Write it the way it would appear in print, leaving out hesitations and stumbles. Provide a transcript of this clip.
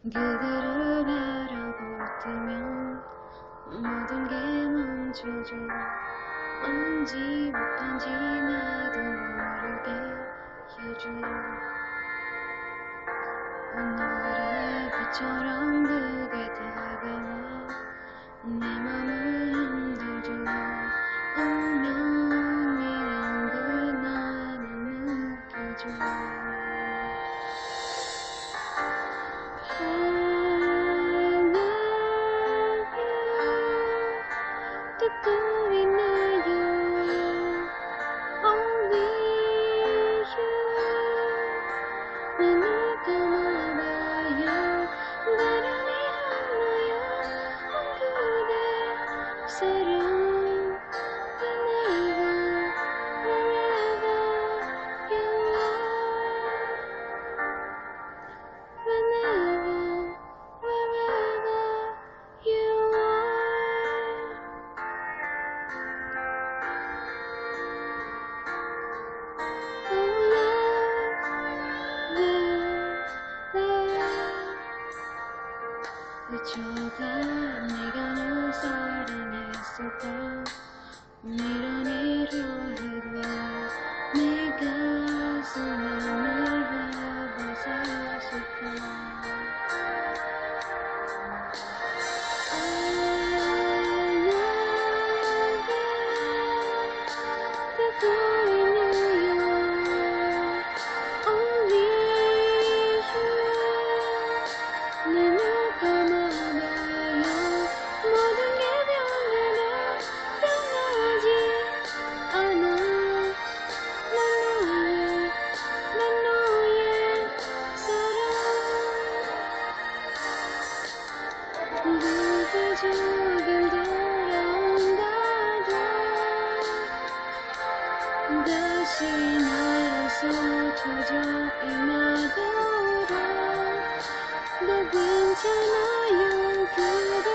그대를 바라볼 때면 모든 게 멈춰져 언제 못한지 나도 모르게 해줘 오늘의 빛처럼 그게 다가와 내 맘을 흔들죠 운명이란 걸 나는 느껴져 듣고 있나요? Only you 눈을 감아봐요 바람이 흘러요 그대 사랑 whenever wherever you are whenever wherever you are 그쳐가 내가 널 사랑했을까 밀어내려 해도 내 가슴에 널 바라봤었을까 I love you 듣고 있나요 Only you 눈을 감아봐요 모든 게 변해도 변하지 않아 난 너의 사랑 누가 조금 돌아온다고 다시 날아서 젖어 임하도록 너 괜찮아요 그대